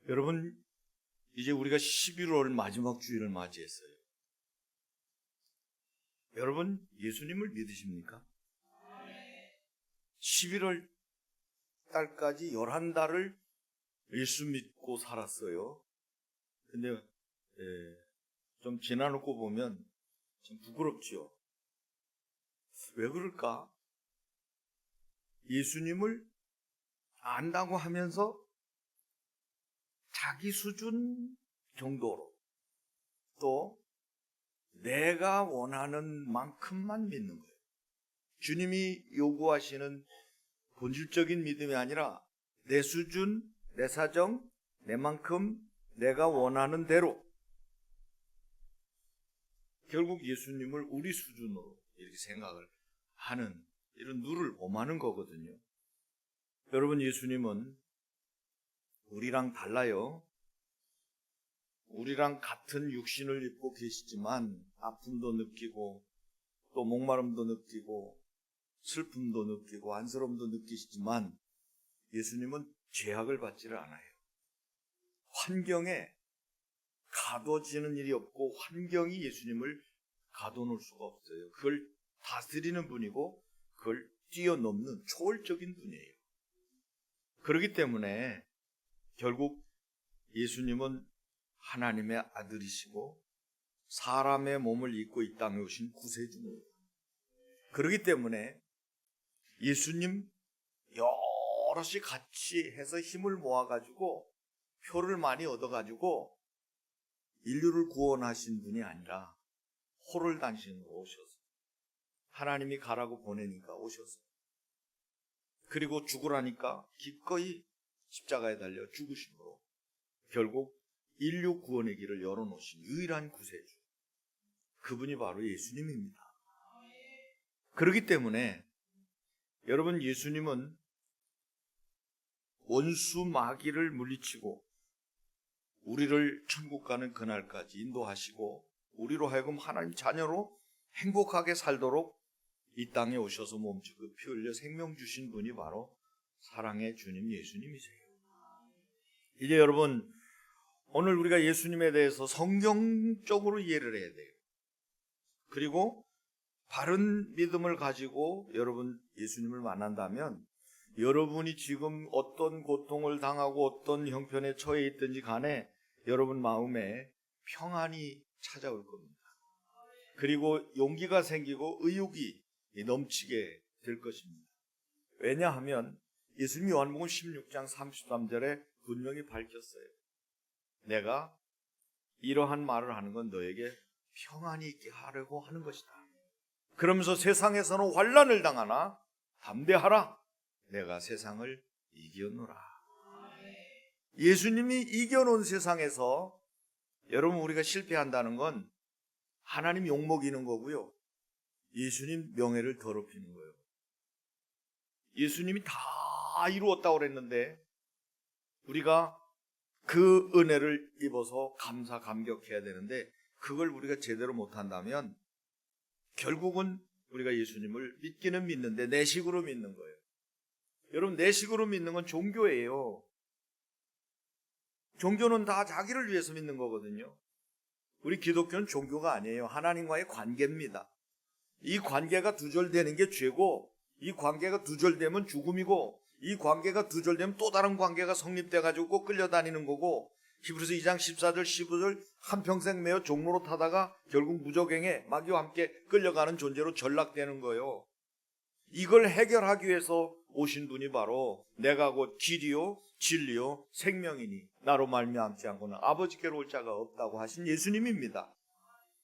여러분, 이제 우리가 11월 마지막 주일을 맞이했어요. 여러분, 예수님을 믿으십니까? 11월 달까지 11달을 예수 믿고 살았어요. 근데 좀 지나놓고 보면 좀 부끄럽죠. 왜 그럴까? 예수님을 안다고 하면서 자기 수준 정도로 또 내가 원하는 만큼만 믿는 거예요. 주님이 요구하시는 본질적인 믿음이 아니라 내 수준, 내 사정, 내 만큼 내가 원하는 대로. 결국 예수님을 우리 수준으로 이렇게 생각을 하는 이런 누를 범하는 거거든요. 여러분, 예수님은 우리랑 달라요. 우리랑 같은 육신을 입고 계시지만 아픔도 느끼고 또 목마름도 느끼고 슬픔도 느끼고 안쓰러움도 느끼시지만 예수님은 죄악을 받지를 않아요. 환경에 가둬지는 일이 없고 환경이 예수님을 가둬놓을 수가 없어요. 그걸 다스리는 분이고 그걸 뛰어넘는 초월적인 분이에요. 그렇기 때문에 결국 예수님은 하나님의 아들이시고 사람의 몸을 입고 이 땅에 오신 구세주입니다. 그렇기 때문에 예수님 여럿이 같이 해서 힘을 모아가지고 표를 많이 얻어가지고 인류를 구원하신 분이 아니라 호를 단신으로 오셔서 하나님이 가라고 보내니까 오셔서 그리고 죽으라니까 기꺼이 십자가에 달려 죽으심으로 결국 인류 구원의 길을 열어놓으신 유일한 구세주, 그분이 바로 예수님입니다. 그렇기 때문에 여러분, 예수님은 원수 마귀를 물리치고 우리를 천국 가는 그날까지 인도하시고 우리로 하여금 하나님 자녀로 행복하게 살도록 이 땅에 오셔서 몸주고 피 흘려 생명 주신 분이 바로 사랑의 주님 예수님이세요. 이제 여러분, 오늘 우리가 예수님에 대해서 성경적으로 이해를 해야 돼요. 그리고 바른 믿음을 가지고 여러분 예수님을 만난다면 여러분이 지금 어떤 고통을 당하고 어떤 형편에 처해 있든지 간에 여러분 마음에 평안이 찾아올 겁니다. 그리고 용기가 생기고 의욕이 넘치게 될 것입니다. 왜냐하면 예수님이 요한복음 16장 33절에 분명히 밝혔어요. 내가 이러한 말을 하는 건 너에게 평안이 있게 하려고 하는 것이다. 그러면서 세상에서는 환난을 당하나 담대하라. 내가 세상을 이겨노라. 예수님이 이겨놓은 세상에서 여러분 우리가 실패한다는 건 하나님 욕먹이는 거고요. 예수님 명예를 더럽히는 거예요. 예수님이 다 이루었다고 그랬는데 우리가 그 은혜를 입어서 감사 감격해야 되는데 그걸 우리가 제대로 못한다면 결국은 우리가 예수님을 믿기는 믿는데 내 식으로 믿는 거예요. 여러분, 내 식으로 믿는 건 종교예요. 종교는 다 자기를 위해서 믿는 거거든요. 우리 기독교는 종교가 아니에요. 하나님과의 관계입니다. 이 관계가 두절되는 게 죄고 이 관계가 두절되면 죽음이고 이 관계가 두절되면 또 다른 관계가 성립돼가지고 끌려다니는 거고 히브리서 2장 14절 15절 한평생 매어 종로로 타다가 결국 무적행에 마귀와 함께 끌려가는 존재로 전락되는 거예요. 이걸 해결하기 위해서 오신 분이 바로 내가 곧 길이요 진리요 생명이니 나로 말미암지 않고는 아버지께로 올 자가 없다고 하신 예수님입니다.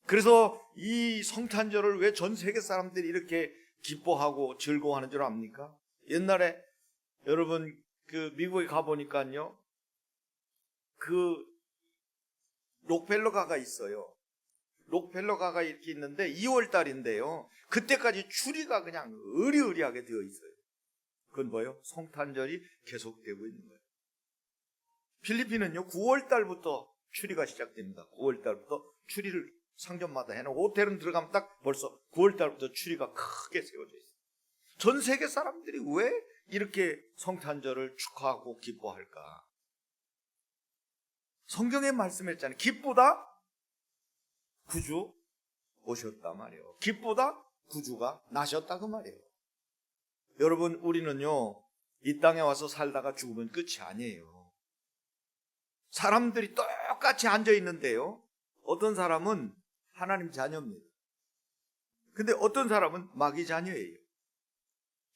그래서 이 성탄절을 왜 전 세계 사람들이 이렇게 기뻐하고 즐거워하는 줄 압니까? 옛날에 여러분 그 미국에 가보니까요, 그 록펠러가가 있어요. 록펠러가가 이렇게 있는데 2월 달인데요, 그때까지 추리가 그냥 으리으리하게 되어 있어요. 그건 뭐예요? 성탄절이 계속되고 있는 거예요. 필리핀은요 9월 달부터 추리가 시작됩니다. 9월 달부터 추리를 상점마다 해놓고 호텔은 들어가면 딱 벌써 9월 달부터 추리가 크게 세워져 있어요. 전 세계 사람들이 왜 이렇게 성탄절을 축하하고 기뻐할까? 성경에 말씀했잖아요. 기쁘다 구주 오셨다 말이에요. 기쁘다 구주가 나셨다 그 말이에요. 여러분, 우리는요 이 땅에 와서 살다가 죽으면 끝이 아니에요. 사람들이 똑같이 앉아 있는데요, 어떤 사람은 하나님 자녀입니다. 근데 어떤 사람은 마귀 자녀예요.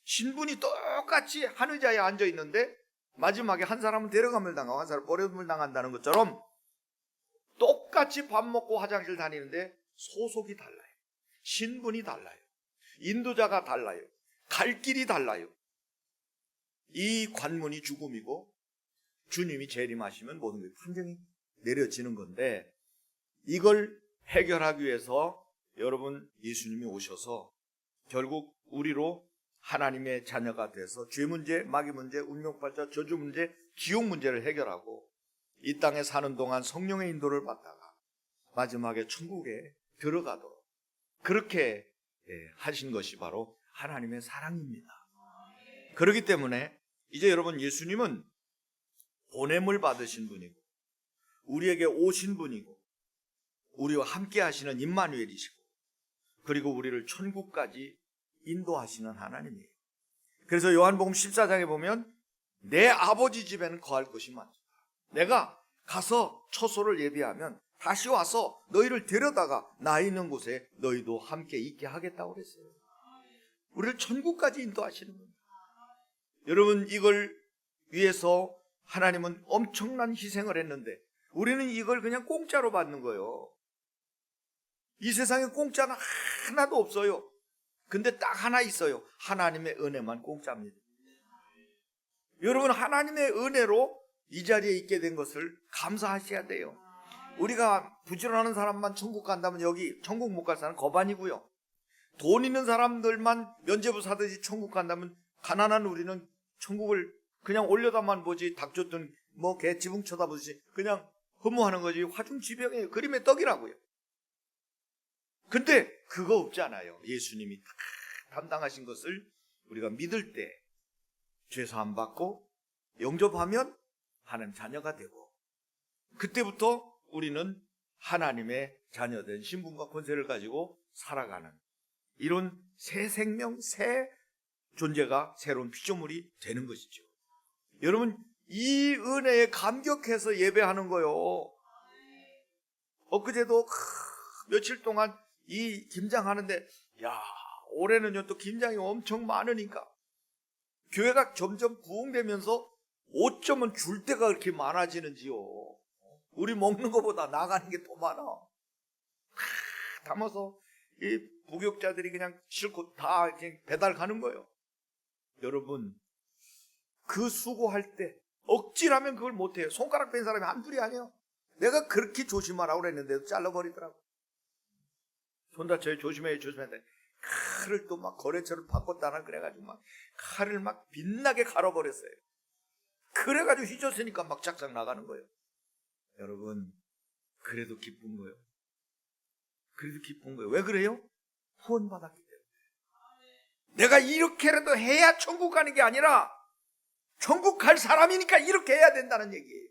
신분이 똑같이 한 의자에 앉아 있는데 마지막에 한 사람은 데려감을 당하고 한 사람은 버림을 당한다는 것처럼 똑같이 밥 먹고 화장실 다니는데 소속이 달라요. 신분이 달라요. 인도자가 달라요. 갈 길이 달라요. 이 관문이 죽음이고 주님이 재림하시면 모든 게 판정이 내려지는 건데, 이걸 해결하기 위해서 여러분 예수님이 오셔서 결국 우리로 하나님의 자녀가 돼서 죄 문제, 마귀 문제, 운명팔자, 저주 문제, 지옥 문제를 해결하고 이 땅에 사는 동안 성령의 인도를 받다가 마지막에 천국에 들어가도록 그렇게 하신 것이 바로 하나님의 사랑입니다. 그렇기 때문에 이제 여러분, 예수님은 보냄을 받으신 분이고 우리에게 오신 분이고 우리와 함께 하시는 임마누엘이시고 그리고 우리를 천국까지 인도하시는 하나님이에요. 그래서 요한복음 14장에 보면 내 아버지 집에는 거할 것이 많다. 내가 가서 처소를 예비하면 다시 와서 너희를 데려다가 나 있는 곳에 너희도 함께 있게 하겠다고 그랬어요. 우리를 천국까지 인도하시는 겁니다. 여러분, 이걸 위해서 하나님은 엄청난 희생을 했는데 우리는 이걸 그냥 공짜로 받는 거예요. 이 세상에 공짜는 하나도 없어요. 근데 딱 하나 있어요. 하나님의 은혜만 공짜입니다. 여러분, 하나님의 은혜로 이 자리에 있게 된 것을 감사하셔야 돼요. 우리가 부지런하는 사람만 천국 간다면 여기 천국 못 갈 사람은 거반이고요. 돈 있는 사람들만 면죄부 사듯이 천국 간다면 가난한 우리는 천국을 그냥 올려다만 보지, 닭 줬던 뭐 개 지붕 쳐다보듯이 그냥 허무하는 거지. 화중지병이에요. 그림의 떡이라고요. 근데 그거 없잖아요. 예수님이 다 담당하신 것을 우리가 믿을 때 죄사함 받고 영접하면 하나님 자녀가 되고, 그때부터 우리는 하나님의 자녀된 신분과 권세를 가지고 살아가는 이런 새 생명, 새 존재가 새로운 피조물이 되는 것이죠. 여러분, 이 은혜에 감격해서 예배하는 거요. 엊그제도 며칠 동안 이 김장하는데, 야, 올해는요 또 김장이 엄청 많으니까 교회가 점점 부흥되면서 5점은 줄 때가 그렇게 많아지는지요. 우리 먹는 것보다 나가는 게 더 많아. 담아서 이 부교육자들이 그냥 싣고 다 그냥 배달 가는 거예요. 여러분, 그 수고할 때 억지라면 그걸 못해요. 손가락 뺀 사람이 한둘이 아니에요. 내가 그렇게 조심하라고 그랬는데도 잘라버리더라고. 손 다쳐요. 조심해요. 조심해야 돼. 칼을 또 막 거래처를 바꿨다나 그래가지고 막 칼을 막 빛나게 갈아버렸어요. 그래가지고 휘졌으니까 막 작작 나가는 거예요. 여러분, 그래도 기쁜 거예요. 그래도 기쁜 거예요. 왜 그래요? 후원받았기 때문에. 내가 이렇게라도 해야 천국 가는 게 아니라 천국 갈 사람이니까 이렇게 해야 된다는 얘기예요.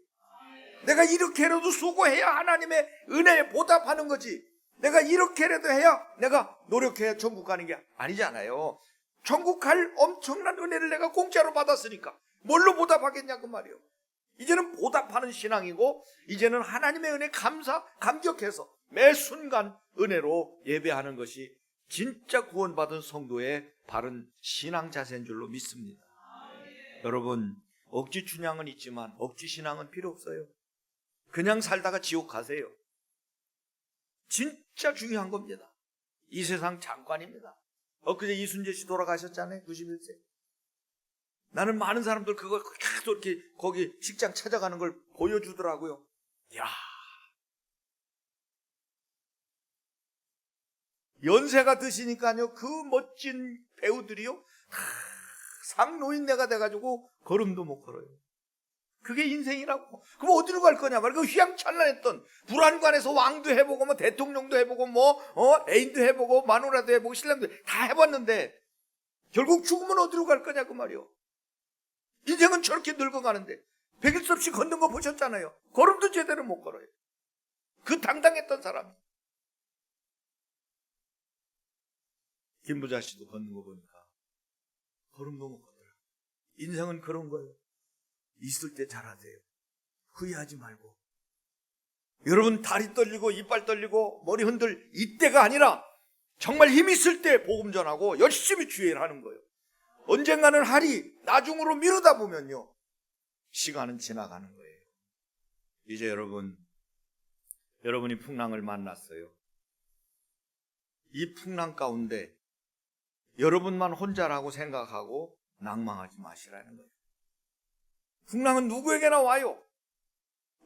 내가 이렇게라도 수고해야 하나님의 은혜에 보답하는 거지. 내가 이렇게라도 해야, 내가 노력해야 천국 가는 게 아니잖아요. 천국 갈 엄청난 은혜를 내가 공짜로 받았으니까 뭘로 보답하겠냐 그 말이에요. 이제는 보답하는 신앙이고, 이제는 하나님의 은혜 감격해서 매 순간 은혜로 예배하는 것이 진짜 구원받은 성도의 바른 신앙 자세인 줄로 믿습니다. 여러분, 억지 춘향은 있지만 억지 신앙은 필요 없어요. 그냥 살다가 지옥 가세요. 진짜 중요한 겁니다. 이 세상 잠깐입니다. 엊그제 이순재 씨 돌아가셨잖아요. 91세. 나는 많은 사람들 그거 계속 이렇게 거기 식장 찾아가는 걸 보여주더라고요. 야, 연세가 드시니까요, 그 멋진 배우들이요, 상노인네가 돼가지고 걸음도 못 걸어요. 그게 인생이라고. 그럼 어디로 갈 거냐 말이야. 그 휘황찬란했던 불안관에서 왕도 해보고 뭐 대통령도 해보고 뭐 애인도 해보고 마누라도 해보고 신랑도 다 해봤는데 결국 죽으면 어디로 갈 거냐 그 말이요. 인생은 저렇게 늙어가는데 베길 수 없이 걷는 거 보셨잖아요. 걸음도 제대로 못 걸어요. 그 당당했던 사람. 김부자 씨도 걷는 거 보니까 걸음도 못 걷더라. 인생은 그런 거예요. 있을 때 잘하세요. 후회하지 말고. 여러분 다리 떨리고 이빨 떨리고 머리 흔들 이때가 아니라 정말 힘 있을 때 복음 전하고 열심히 주의를 하는 거예요. 언젠가는 할이 나중으로 미루다 보면요, 시간은 지나가는 거예요. 이제 여러분이 풍랑을 만났어요. 이 풍랑 가운데 여러분만 혼자라고 생각하고 낭망하지 마시라는 거예요. 풍랑은 누구에게나 와요.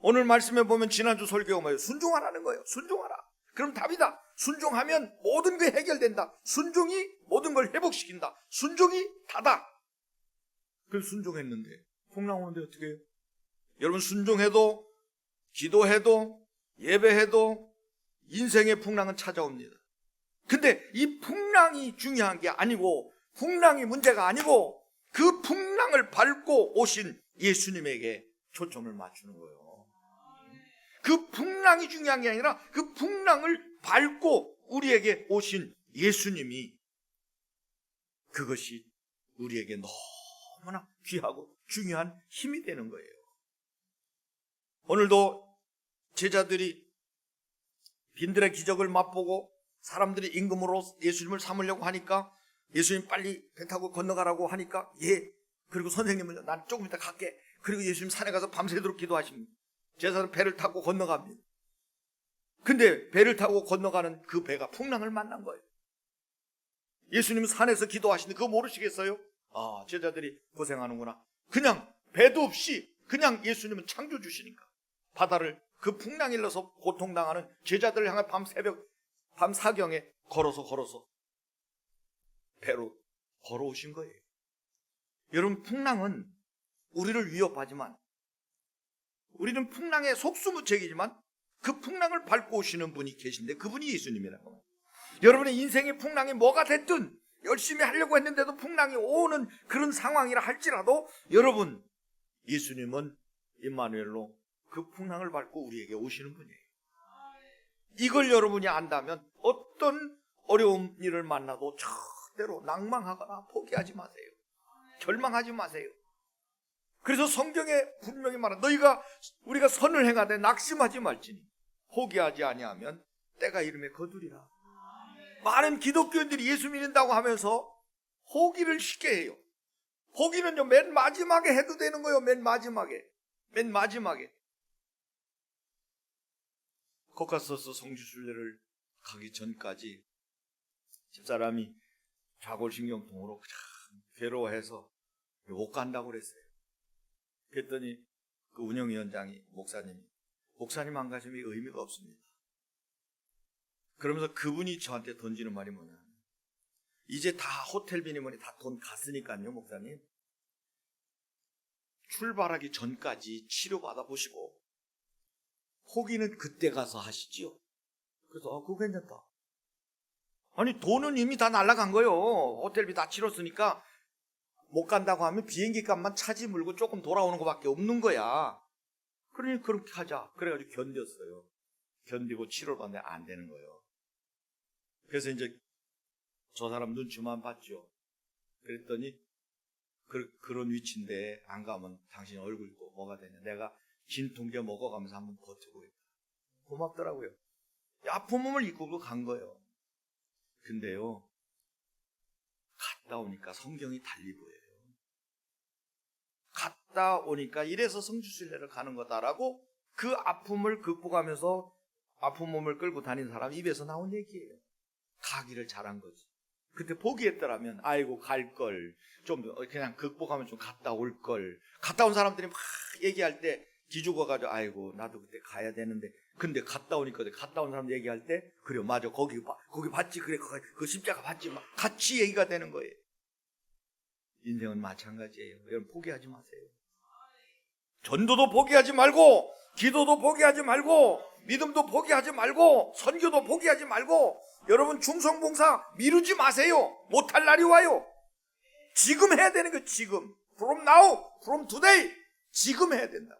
오늘 말씀에 보면 지난주 설교가 뭐예요? 순종하라는 거예요. 순종하라. 그럼 답이다. 순종하면 모든 게 해결된다. 순종이 모든 걸 회복시킨다. 순종이 다다. 그래서 순종했는데 풍랑 오는데 어떻게 해요? 여러분 순종해도 기도해도 예배해도 인생의 풍랑은 찾아옵니다. 근데 이 풍랑이 중요한 게 아니고, 풍랑이 문제가 아니고 그 풍랑을 밟고 오신 예수님에게 초점을 맞추는 거예요. 그 풍랑이 중요한 게 아니라 그 풍랑을 밟고 우리에게 오신 예수님이, 그것이 우리에게 너무나 귀하고 중요한 힘이 되는 거예요. 오늘도 제자들이 빈들의 기적을 맛보고 사람들이 임금으로 예수님을 삼으려고 하니까 예수님 빨리 배 타고 건너가라고 하니까 예. 그리고 선생님은 난 조금 이따 갈게. 그리고 예수님 산에 가서 밤새도록 기도하십니다. 제자들은 배를 타고 건너갑니다. 근데 배를 타고 건너가는 그 배가 풍랑을 만난 거예요. 예수님은 산에서 기도하시는데 그거 모르시겠어요? 아, 제자들이 고생하는구나. 그냥 배도 없이 그냥 예수님은 창조주시니까 바다를 그 풍랑 일러서 고통당하는 제자들을 향해 밤 사경에 걸어서 배로 걸어오신 거예요. 여러분, 풍랑은 우리를 위협하지만, 우리는 풍랑의 속수무책이지만 그 풍랑을 밟고 오시는 분이 계신데 그분이 예수님이라고. 여러분의 인생의 풍랑이 뭐가 됐든 열심히 하려고 했는데도 풍랑이 오는 그런 상황이라 할지라도 여러분, 예수님은 임마누엘로 그 풍랑을 밟고 우리에게 오시는 분이에요. 이걸 여러분이 안다면 어떤 어려운 일을 만나도 절대로 낭망하거나 포기하지 마세요. 절망하지 마세요. 그래서 성경에 분명히 말한, 우리가 선을 행하되 낙심하지 말지니 포기하지 아니하면 때가 이름에 거두리라. 많은 기독교인들이 예수 믿는다고 하면서 포기를 쉽게 해요. 포기는요, 맨 마지막에 해도 되는 거예요. 맨 마지막에. 코카소스 성지순례를 가기 전까지 집사람이 좌골신경통으로 참 괴로워해서 못 간다고 그랬어요. 그랬더니 그 운영위원장이 목사님 안 가시면 의미가 없습니다. 그러면서 그분이 저한테 던지는 말이 뭐냐, 이제 다 호텔비니 뭐니 다 돈 갔으니까요, 목사님 출발하기 전까지 치료받아 보시고 포기는 그때 가서 하시지요. 그래서 그거 괜찮다. 아니, 돈은 이미 다 날아간 거예요. 호텔비 다 치렀으니까 못 간다고 하면 비행기 값만 차지 물고 조금 돌아오는 것밖에 없는 거야. 그러니 그렇게 하자. 그래가지고 견뎠어요. 견디고 치료를 받는데 안 되는 거예요. 그래서 이제 저 사람 눈치만 봤죠. 그랬더니 그런 위치인데 안 가면 당신 얼굴 있고 뭐가 되냐. 내가 진통제 먹어가면서 한번 버티고 있다. 고맙더라고요. 아픈 몸을 이끌고 간 거예요. 근데요, 갔다 오니까 성경이 달리 보여요. 갔다 오니까 이래서 성지순례를 가는 거다라고 그 아픔을 극복하면서 아픈 몸을 끌고 다닌 사람 입에서 나온 얘기예요. 가기를 잘한 거지. 그때 포기했더라면 아이고 갈걸, 좀 그냥 극복하면 좀 갔다 올걸. 갔다 온 사람들이 막 얘기할 때 기죽어가지고 아이고 나도 그때 가야 되는데, 근데 갔다 오니까 갔다 온 사람 얘기할 때 그래 맞아 거기 봤지, 그래 그 십자가 봤지, 막 같이 얘기가 되는 거예요. 인생은 마찬가지예요. 여러분 포기하지 마세요. 전도도 포기하지 말고, 기도도 포기하지 말고, 믿음도 포기하지 말고, 선교도 포기하지 말고, 여러분 충성봉사 미루지 마세요. 못할 날이 와요. 지금 해야 되는 거예요. 지금. From now, from today. 지금 해야 된다.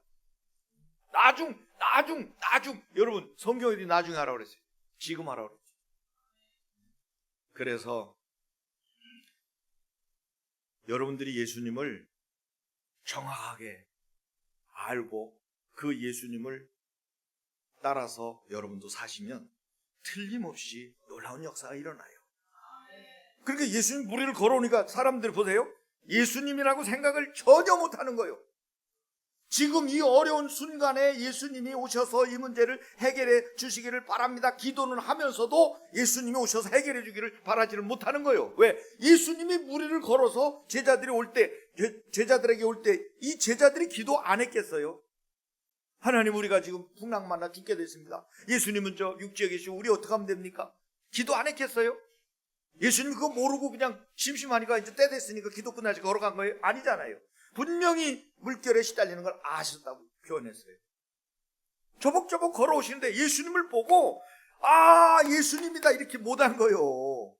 나중. 여러분, 성경이 나중에 하라고 그랬어요. 지금 하라고 그랬어요. 그래서 여러분들이 예수님을 정확하게 알고 그 예수님을 따라서 여러분도 사시면 틀림없이 놀라운 역사가 일어나요. 그러니까 예수님 무리를 걸어오니까 사람들 보세요. 예수님이라고 생각을 전혀 못하는 거예요. 지금 이 어려운 순간에 예수님이 오셔서 이 문제를 해결해 주시기를 바랍니다. 기도는 하면서도 예수님이 오셔서 해결해 주기를 바라지를 못하는 거예요. 왜? 예수님이 무리를 걸어서 제자들이 올 때, 제자들에게 올 때 이 제자들이 기도 안 했겠어요? 하나님, 우리가 지금 풍랑 만나 죽게 됐습니다. 예수님은 저 육지에 계시고 우리 어떻게 하면 됩니까? 기도 안 했겠어요? 예수님 그거 모르고 그냥 심심하니까 이제 때 됐으니까 기도 끝나지 걸어간 거예요? 아니잖아요. 분명히 물결에 시달리는 걸 아셨다고 표현했어요. 조복조복 걸어오시는데 예수님을 보고 예수님이다 이렇게 못한 거예요.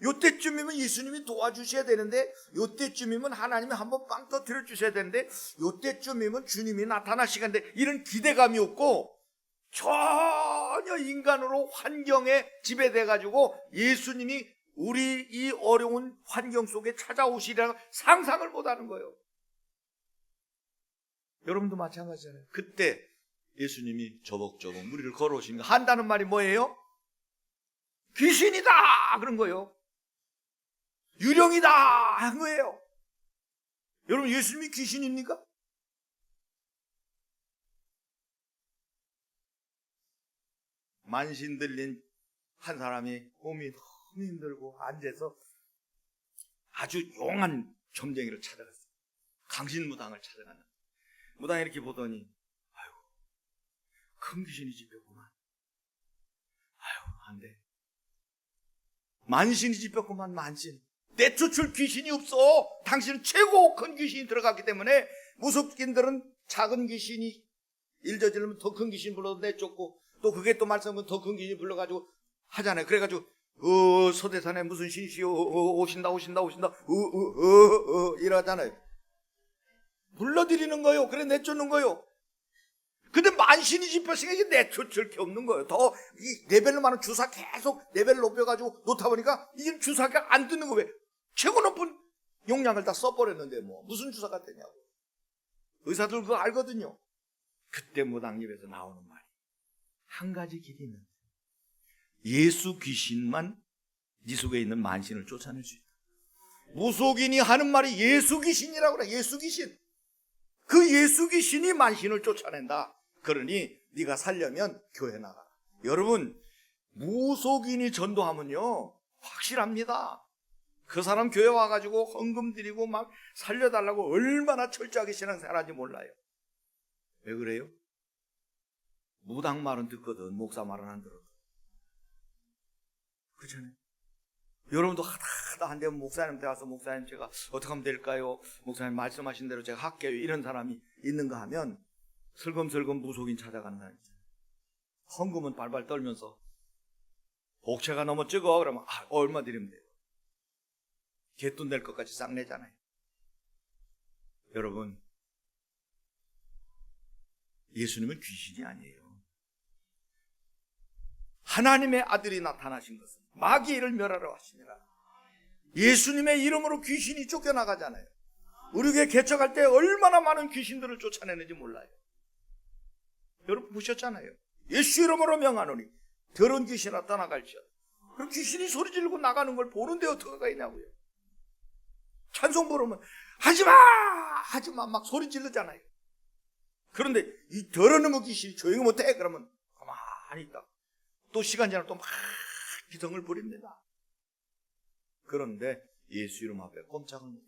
요때쯤이면 예수님이 도와주셔야 되는데, 요때쯤이면 하나님이 한번 빵 터뜨려 주셔야 되는데, 요때쯤이면 주님이 나타나시는데, 이런 기대감이 없고 전혀 인간으로 환경에 지배돼가지고 예수님이 우리 이 어려운 환경 속에 찾아오시리라고 상상을 못하는 거예요. 여러분도 마찬가지잖아요. 그때 예수님이 조복조복 무리를 걸어오시니까 한다는 말이 뭐예요? 귀신이다 그런 거예요. 유령이다 한 거예요. 여러분, 예수님이 귀신입니까? 만신 들린 한 사람이 몸이 너무 힘들고 앉아서 아주 용한 점쟁이를 찾아갔어요. 강신무당을 찾아갔는데 무당이 이렇게 보더니 아이고, 큰 귀신이 집혔구만. 아이고, 안 돼. 만신이 집혔구만. 만신. 내쫓을 귀신이 없어. 당신은 최고 큰 귀신이 들어갔기 때문에 무속인들은 작은 귀신이 일저지르면 더 큰 귀신 불러도 내쫓고, 또 그게 또 말씀은 더 큰 귀신 불러가지고 하잖아요. 그래가지고 소대산에 무슨 신이시오 오신다 이러잖아요. 불러드리는 거예요. 그래 내쫓는 거예요. 근데 만신이 집혔으니까 이게 내쫓을 게 없는 거예요. 더 이 레벨로 많은 주사 계속 레벨을 높여가지고 놓다 보니까 이게 주사가 안 듣는 거예요. 최고 높은 용량을 다 써버렸는데 뭐 무슨 주사가 되냐고. 의사들 그거 알거든요. 그때 무당집에서 나오는 말이 한 가지 길이 있는데, 예수 귀신만 네 속에 있는 만신을 쫓아낼 수 있다. 무속인이 하는 말이 예수 귀신이라고 그래. 예수 귀신. 그 예수 귀신이 만신을 쫓아낸다. 그러니 네가 살려면 교회 나가라. 여러분, 무속인이 전도하면요 확실합니다. 그 사람 교회 와가지고 헌금 드리고 막 살려달라고 얼마나 철저하게 신앙생활하는지 몰라요. 왜 그래요? 무당 말은 듣거든 목사 말은 안 들어. 그렇잖아요. 여러분도 하다 안 되면 목사님한테 와서 목사님 제가 어떻게 하면 될까요? 목사님 말씀하신 대로 제가 할게요. 이런 사람이 있는가 하면 슬금슬금 무속인 찾아가는 사람이 있어요. 헌금은 발발 떨면서 복채가 너무 적어 그러면 얼마 드리면 돼요. 개돈 낼 것까지 싹 내잖아요. 여러분, 예수님은 귀신이 아니에요. 하나님의 아들이 나타나신 것은 마귀의 일을 멸하러 하시니라. 예수님의 이름으로 귀신이 쫓겨나가잖아요. 우리 교회 개척할 때 얼마나 많은 귀신들을 쫓아내는지 몰라요. 여러분 보셨잖아요. 예수 이름으로 명하노니 더러운 귀신아 떠나갈지어다. 그럼 귀신이 소리 지르고 나가는 걸 보는데 어떻게 가냐고요. 찬송 부르면 하지마 막 소리 지르잖아요. 그런데 이 더러운 놈의 귀신이 조용히 못해 그러면 가만히 있다. 또 시간 지나면 또 막 기성을 부립니다. 그런데 예수 이름 앞에 꼼짝을 못해.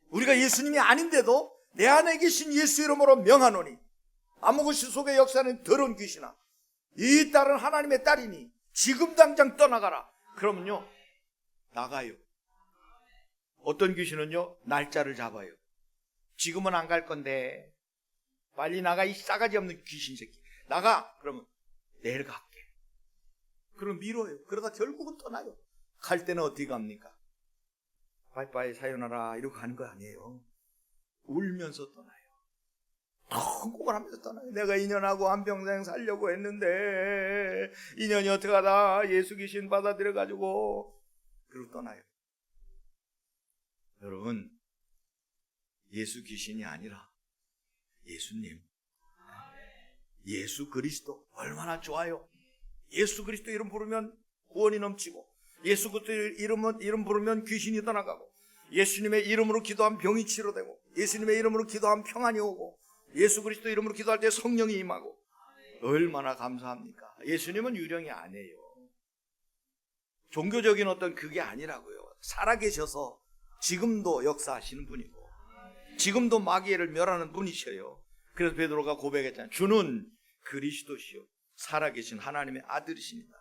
우리가 예수님이 아닌데도 내 안에 계신 예수 이름으로 명하노니 아무 것이 속에 역사하는 더러운 귀신아, 이 딸은 하나님의 딸이니 지금 당장 떠나가라. 그러면요 나가요. 어떤 귀신은요 날짜를 잡아요. 지금은 안 갈 건데 빨리 나가, 이 싸가지 없는 귀신 새끼. 나가. 그러면 내일 갈게. 그럼 미뤄요. 그러다 결국은 떠나요. 갈 때는 어떻게 갑니까? 빠이빠이 사요나라 이러고 가는 거 아니에요. 울면서 떠나요. 통곡을 하면서 떠나요. 내가 인연하고 한평생 살려고 했는데 인연이 어떻게 하다 예수 귀신 받아들여가지고 그러고 떠나요. 여러분, 예수 귀신이 아니라 예수님, 예수 그리스도 얼마나 좋아요. 예수 그리스도 이름 부르면 구원이 넘치고, 예수 그리스도 이름 부르면 귀신이 떠나가고, 예수님의 이름으로 기도하면 병이 치료되고, 예수님의 이름으로 기도하면 평안이 오고, 예수 그리스도 이름으로 기도할 때 성령이 임하고, 얼마나 감사합니까? 예수님은 유령이 아니에요. 종교적인 어떤 그게 아니라고요. 살아계셔서 지금도 역사하시는 분이고, 지금도 마귀를 멸하는 분이셔요. 그래서 베드로가 고백했잖아요. 주는 그리스도시요 살아계신 하나님의 아들이십니다.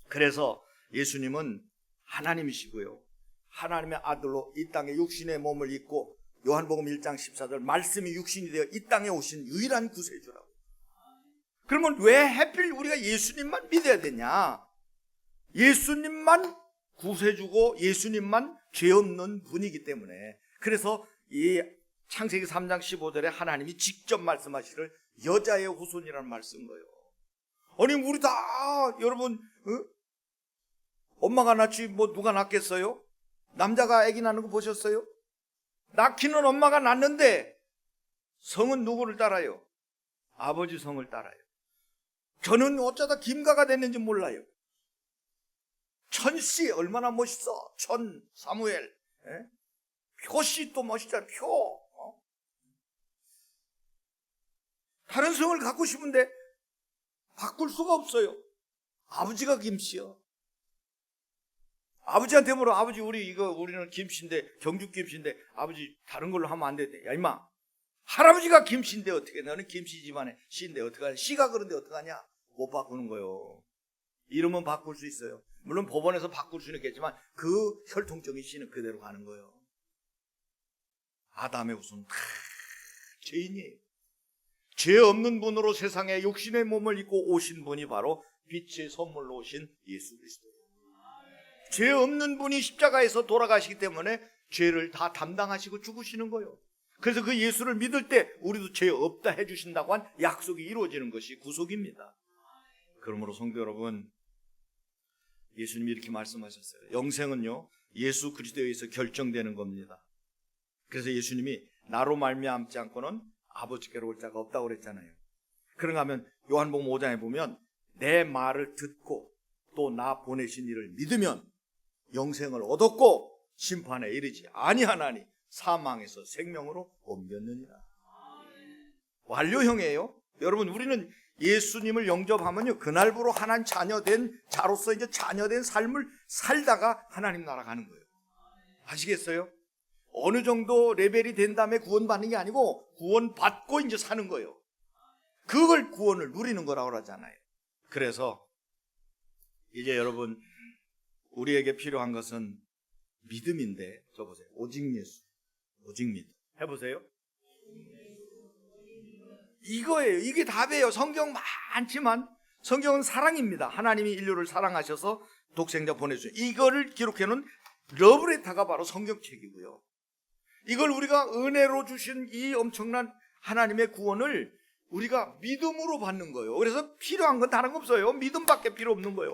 그래서 예수님은 하나님이시고요, 하나님의 아들로 이 땅에 육신의 몸을 입고, 요한복음 1장 14절 말씀이 육신이 되어 이 땅에 오신 유일한 구세주라고. 그러면 왜 하필 우리가 예수님만 믿어야 되냐? 예수님만 구세주고 예수님만 죄 없는 분이기 때문에. 그래서 이 창세기 3장 15절에 하나님이 직접 말씀하시를 여자의 후손이라는 말 쓴 거예요. 아니 우리 다 여러분 엄마가 낳지 뭐 누가 낳겠어요? 남자가 아기 낳는 거 보셨어요? 낳기는 엄마가 낳는데 성은 누구를 따라요? 아버지 성을 따라요. 저는 어쩌다 김가가 됐는지 몰라요. 천씨 얼마나 멋있어. 천 사무엘. 표씨 또 멋있잖아. 표. 다른 성을 갖고 싶은데 바꿀 수가 없어요. 아버지가 김씨요. 아버지한테 물어. 아버지 우리는 김씨인데 경주 김씨인데 아버지 다른 걸로 하면 안 되대. 야 임마, 할아버지가 김씨인데 어떻게, 너는 김씨 집안에 씨인데 어떡하냐, 씨가 그런데 어떡하냐. 못 바꾸는 거예요. 이름은 바꿀 수 있어요. 물론 법원에서 바꿀 수는 있겠지만 그 혈통적인 씨는 그대로 가는 거예요. 아담의 후손 다 죄인이에요. 죄 없는 분으로 세상에 육신의 몸을 입고 오신 분이 바로 빛의 선물로 오신 예수 그리스도예요. 죄 없는 분이 십자가에서 돌아가시기 때문에 죄를 다 담당하시고 죽으시는 거예요. 그래서 그 예수를 믿을 때 우리도 죄 없다 해주신다고 한 약속이 이루어지는 것이 구속입니다. 그러므로 성도 여러분, 예수님이 이렇게 말씀하셨어요. 영생은요 예수 그리스도에 의해서 결정되는 겁니다. 그래서 예수님이 나로 말미암지 않고는 아버지께로 올 자가 없다고 그랬잖아요. 그런가 하면 요한복음 5장에 보면 내 말을 듣고 또 나 보내신 이를 믿으면 영생을 얻었고 심판에 이르지 아니하나니 사망에서 생명으로 옮겼느니라. 완료형이에요. 여러분, 우리는 예수님을 영접하면요 그날부로 하나님 자녀된 자로서 이제 자녀된 삶을 살다가 하나님 나라 가는 거예요. 아시겠어요? 어느 정도 레벨이 된 다음에 구원받는 게 아니고 구원받고 이제 사는 거예요. 그걸 구원을 누리는 거라고 하잖아요. 그래서 이제 여러분, 우리에게 필요한 것은 믿음인데, 저 보세요. 오직 예수, 오직 믿음. 해보세요. 이거예요. 이게 답이에요. 성경 많지만 성경은 사랑입니다. 하나님이 인류를 사랑하셔서 독생자 보내주신 이거를 기록해놓은 러브레터가 바로 성경책이고요. 이걸 우리가 은혜로 주신 이 엄청난 하나님의 구원을 우리가 믿음으로 받는 거예요. 그래서 필요한 건 다른 거 없어요. 믿음밖에 필요 없는 거예요.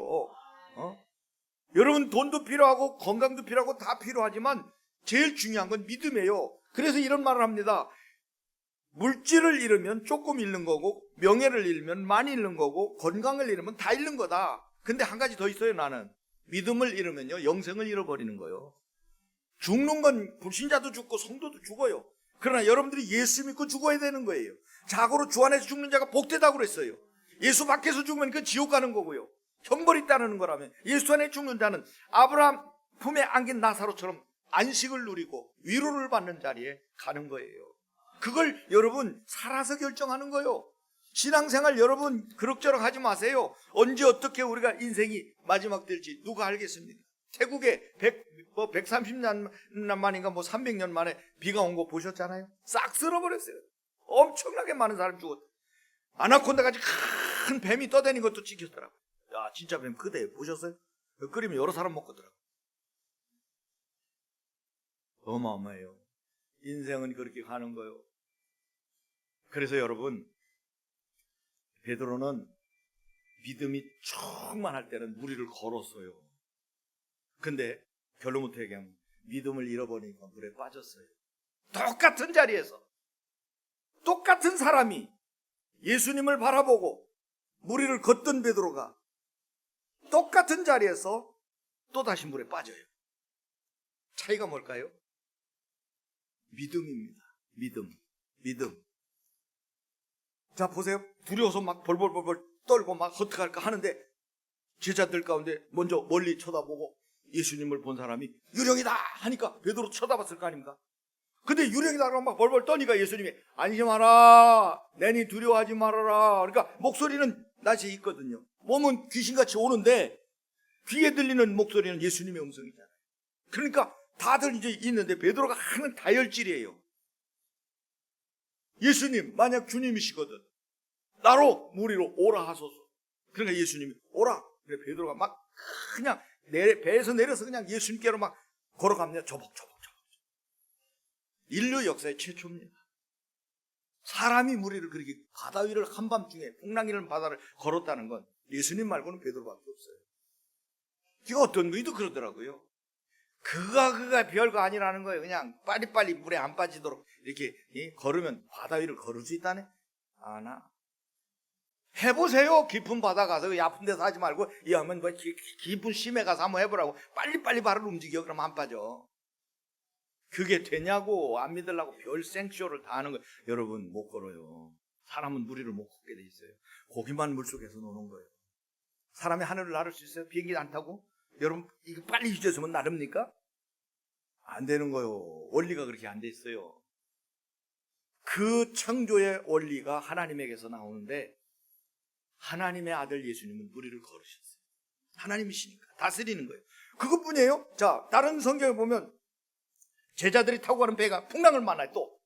여러분, 돈도 필요하고 건강도 필요하고 다 필요하지만 제일 중요한 건 믿음이에요. 그래서 이런 말을 합니다. 물질을 잃으면 조금 잃는 거고, 명예를 잃으면 많이 잃는 거고, 건강을 잃으면 다 잃는 거다. 근데 한 가지 더 있어요. 나는 믿음을 잃으면요 영생을 잃어버리는 거예요. 죽는 건 불신자도 죽고 성도도 죽어요. 그러나 여러분들이 예수 믿고 죽어야 되는 거예요. 자고로 주 안에서 죽는 자가 복되다고 그랬어요. 예수 밖에서 죽으면 그 지옥 가는 거고요. 형벌이 따르는 거라면, 예수 안에 죽는 자는 아브라함 품에 안긴 나사로처럼 안식을 누리고 위로를 받는 자리에 가는 거예요. 그걸 여러분 살아서 결정하는 거예요. 신앙생활 여러분 그럭저럭 하지 마세요. 언제 어떻게 우리가 인생이 마지막 될지 누가 알겠습니까? 태국에 130년 만인가 300년 만에 비가 온 거 보셨잖아요. 싹 쓸어버렸어요. 엄청나게 많은 사람이 죽었어요. 아나콘다같이 큰 뱀이 떠다니는 것도 찍혔더라고요. 야, 진짜 뱀 크대. 보셨어요? 끓이면 여러 사람 먹거더라고요. 어마어마해요. 인생은 그렇게 가는 거예요. 그래서 여러분, 베드로는 믿음이 충만할 때는 무리를 걸었어요. 근데 결론부터 얘기하면 믿음을 잃어버리니까 물에 빠졌어요. 똑같은 자리에서 똑같은 사람이 예수님을 바라보고 무리를 걷던 베드로가 똑같은 자리에서 또다시 물에 빠져요. 차이가 뭘까요? 믿음입니다. 믿음. 자, 보세요. 두려워서 막 벌벌벌벌 떨고 막 어떡할까 하는데 제자들 가운데 먼저 멀리 쳐다보고 예수님을 본 사람이 유령이다 하니까 베드로 쳐다봤을 거 아닙니까? 근데 유령이다 그러면 막 벌벌 떠니까 예수님이 아니지 마라, 내니 두려워하지 말아라. 그러니까 목소리는 낯이 있거든요. 몸은 귀신같이 오는데 귀에 들리는 목소리는 예수님의 음성이잖아요. 그러니까 다들 이제 있는데 베드로가 하는 다혈질이에요. 예수님, 만약 주님이시거든 나로 무리로 오라 하소서. 그러니까 예수님이 오라. 그래 베드로가 막 그냥 배에서 내려서 그냥 예수님께로 막 걸어갑니다. 조복조복. 인류 역사의 최초입니다. 사람이 무리를 그렇게 바다 위를 한밤중에 풍랑이라는 바다를 걸었다는 건 예수님 말고는 베드로밖에 없어요. 그가 어떤 분이도 그러더라고요. 그가 별거 아니라는 거예요. 그냥 빨리빨리 물에 안 빠지도록 이렇게 걸으면 바다 위를 걸을 수 있다네? 아나. 해보세요. 깊은 바다 가서 아픈 데서 하지 말고 하면 뭐 깊은 심해 가서 한번 해보라고. 빨리빨리 발을 움직여. 그러면 안 빠져. 그게 되냐고 안 믿으려고 별 생쇼를 다 하는 거예요. 여러분 못 걸어요. 사람은 무리를 못 걷게 돼 있어요. 고기만 물속에서 노는 거예요. 사람이 하늘을 날을 수 있어요? 비행기 안 타고? 여러분 이거 빨리 휴지에서면 나릅니까? 안 되는 거예요. 원리가 그렇게 안 돼 있어요. 그 창조의 원리가 하나님에게서 나오는데 하나님의 아들 예수님은 무리를 걸으셨어요. 하나님이시니까 다스리는 거예요. 그것뿐이에요. 자, 다른 성경에 보면 제자들이 타고 가는 배가 풍랑을 만나요 또.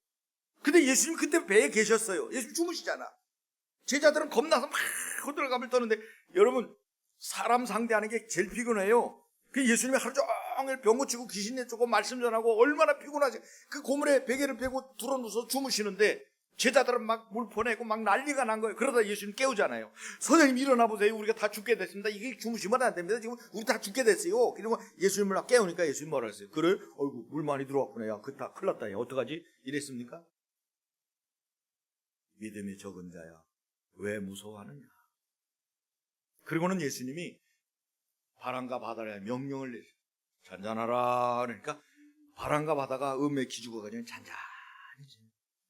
근데 예수님 그때 배에 계셨어요. 예수님 주무시잖아. 제자들은 겁나서 막 호들갑을 떠는데 여러분 사람 상대하는 게 제일 피곤해요. 그 예수님이 하루 종일 병 고치고 귀신 내쫓고 말씀 전하고 얼마나 피곤하지. 그 고물에 베개를 베고 둘러누워서 주무시는데 제자들은 막 물 보내고 막 난리가 난 거예요. 그러다 예수님 깨우잖아요. 선생님 일어나 보세요. 우리가 다 죽게 됐습니다. 이게 주무시면 안 됩니다. 지금 우리 다 죽게 됐어요. 그리고 예수님을 깨우니까 예수님 뭐라 했어요? 그래? 어이구 물 많이 들어왔구나. 야, 그 다 큰일 났다. 야, 어떡하지? 이랬습니까? 믿음이 적은 자야 왜 무서워하느냐. 그리고는 예수님이 바람과 바다에 명령을 내세요. 잔잔하라. 그러니까 바람과 바다가 음의 기주가 가지고 잔잔해져요.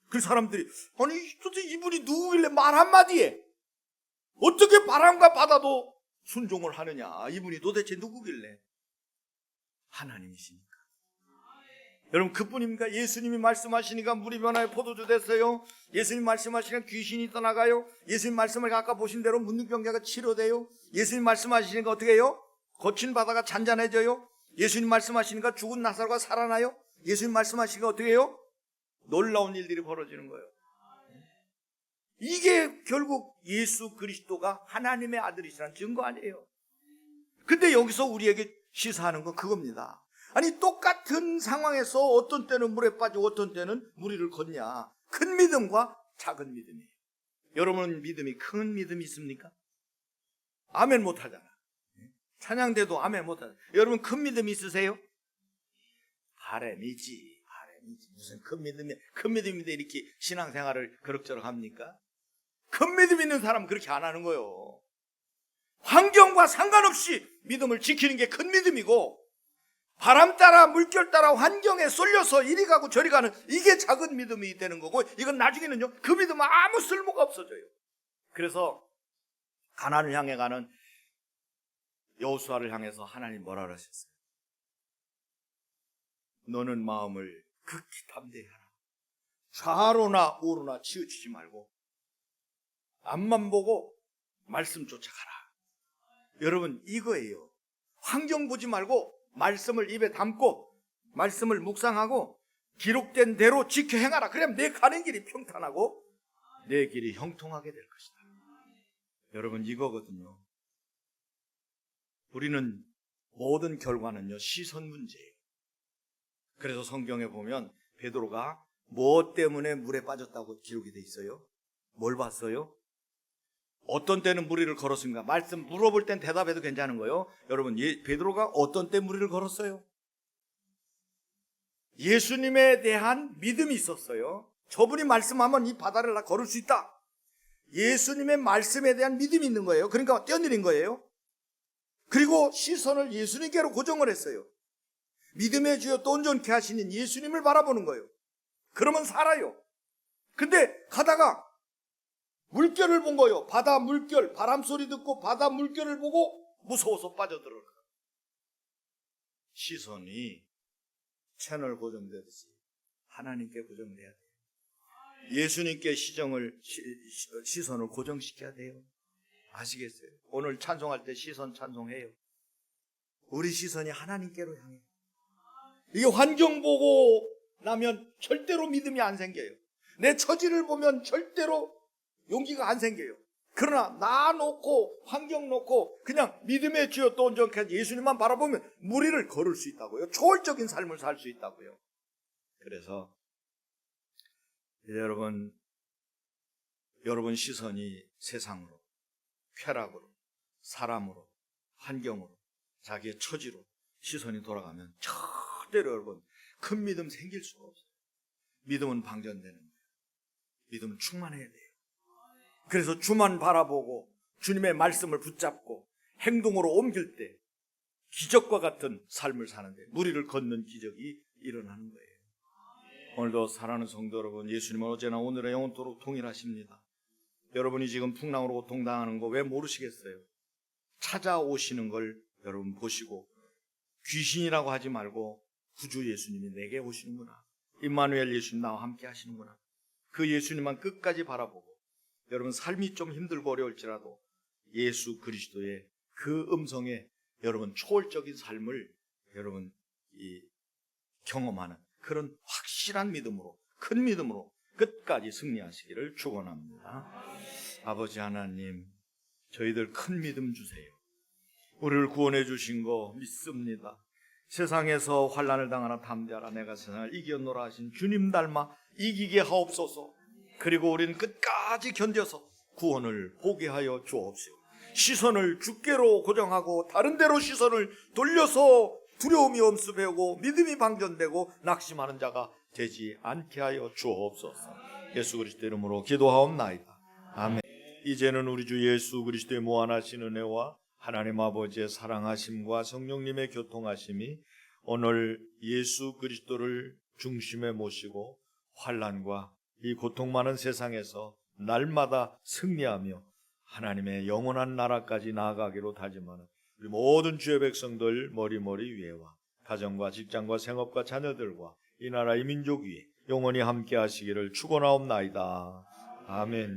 그 사람들이 아니 도대체 이분이 누구길래 말 한마디에 어떻게 바람과 바다도 순종을 하느냐. 이분이 도대체 누구길래. 하나님이시니까. 여러분 그뿐입니까? 예수님이 말씀하시니까 물이 변하여 포도주 됐어요. 예수님 말씀하시니까 귀신이 떠나가요. 예수님 말씀을 아까 보신 대로 문둥병자가 치료돼요. 예수님 말씀하시니까 어떻게 해요? 거친 바다가 잔잔해져요. 예수님 말씀하시니까 죽은 나사로가 살아나요. 예수님 말씀하시니까 어떻게 해요? 놀라운 일들이 벌어지는 거예요. 이게 결국 예수 그리스도가 하나님의 아들이시라는 증거 아니에요. 근데 여기서 우리에게 시사하는 건 그겁니다. 아니 똑같은 상황에서 어떤 때는 물에 빠지고 어떤 때는 무리를 걷냐. 큰 믿음과 작은 믿음이에요. 여러분 믿음이 큰 믿음이 있습니까? 아멘 못하잖아. 찬양대도 아멘 못하잖아. 여러분 큰 믿음이 있으세요? 바람이지. 무슨 큰 믿음인데 이렇게 신앙생활을 그럭저럭 합니까? 큰 믿음 있는 사람은 그렇게 안 하는 거예요. 환경과 상관없이 믿음을 지키는 게 큰 믿음이고 바람 따라 물결 따라 환경에 쏠려서 이리 가고 저리 가는 이게 작은 믿음이 되는 거고 이건 나중에는요 그 믿음은 아무 쓸모가 없어져요. 그래서 가나안을 향해 가는 여호수아를 향해서 하나님 뭐라 그러셨어요? 너는 마음을 극히 담대히 하라. 좌로나 우로나 치우치지 말고 앞만 보고 말씀 쫓아가라. 여러분 이거예요. 환경 보지 말고 말씀을 입에 담고 말씀을 묵상하고 기록된 대로 지켜 행하라. 그러면 내 가는 길이 평탄하고 내 길이 형통하게 될 것이다. 여러분 이거거든요. 우리는 모든 결과는요 시선 문제예요. 그래서 성경에 보면 베드로가 뭐 때문에 물에 빠졌다고 기록이 돼 있어요? 뭘 봤어요? 어떤 때는 무리를 걸었습니까? 말씀 물어볼 땐 대답해도 괜찮은 거예요. 여러분, 베드로가 어떤 때 무리를 걸었어요? 예수님에 대한 믿음이 있었어요. 저분이 말씀하면 이 바다를 다 걸을 수 있다. 예수님의 말씀에 대한 믿음이 있는 거예요. 그러니까 뛰어내린 거예요. 그리고 시선을 예수님께로 고정을 했어요. 믿음의 주여 또 온전케 하시는 예수님을 바라보는 거예요. 그러면 살아요. 근데 가다가 물결을 본 거예요. 바다 물결, 바람 소리 듣고 바다 물결을 보고 무서워서 빠져들어가. 시선이 채널 고정되듯이 하나님께 고정돼야 돼요. 예수님께 시선을 고정시켜야 돼요. 아시겠어요? 오늘 찬송할 때 시선 찬송해요. 우리 시선이 하나님께로 향해요. 이게 환경 보고 나면 절대로 믿음이 안 생겨요. 내 처지를 보면 절대로 용기가 안 생겨요. 그러나 나 놓고 환경 놓고 그냥 믿음의 주여 또 온전케 하시는 예수님만 바라보면 무리를 걸을 수 있다고요. 초월적인 삶을 살 수 있다고요. 그래서 여러분 시선이 세상으로, 쾌락으로, 사람으로, 환경으로, 자기의 처지로 시선이 돌아가면 절대로 여러분 큰 믿음 생길 수가 없어요. 믿음은 방전되는 거예요. 믿음은 충만해야 돼요. 그래서 주만 바라보고 주님의 말씀을 붙잡고 행동으로 옮길 때 기적과 같은 삶을 사는데 무리를 걷는 기적이 일어나는 거예요. 오늘도 사랑하는 성도 여러분, 예수님은 어제나 오늘의 영원토록 동일하십니다. 여러분이 지금 풍랑으로 고통당하는 거 왜 모르시겠어요? 찾아오시는 걸 여러분 보시고 귀신이라고 하지 말고 구주 예수님이 내게 오시는구나, 임마누엘 예수님 나와 함께 하시는구나, 그 예수님만 끝까지 바라보고 여러분 삶이 좀 힘들고 어려울지라도 예수 그리스도의 그 음성에 여러분 초월적인 삶을 여러분 경험하는 그런 확실한 믿음으로, 큰 믿음으로 끝까지 승리하시기를 축원합니다. 아버지 하나님, 저희들 큰 믿음 주세요. 우리를 구원해 주신 거 믿습니다. 세상에서 환난을 당하나 담대하라, 내가 세상을 이겼노라 하신 주님 닮아 이기게 하옵소서. 그리고 우리는 끝까지 견뎌서 구원을 보게 하여 주옵시고, 시선을 주께로 고정하고 다른 데로 시선을 돌려서 두려움이 엄습하고 믿음이 방전되고 낙심하는 자가 되지 않게 하여 주옵소서. 예수 그리스도 이름으로 기도하옵나이다. 아멘. 이제는 우리 주 예수 그리스도의 무한하신 은혜와 하나님 아버지의 사랑하심과 성령님의 교통하심이 오늘 예수 그리스도를 중심에 모시고 환난과 이 고통 많은 세상에서 날마다 승리하며 하나님의 영원한 나라까지 나아가기로 다짐하는 우리 모든 주의 백성들 머리머리 위에와 가정과 직장과 생업과 자녀들과 이 나라 이 민족 위에 영원히 함께 하시기를 축원하옵나이다. 아멘.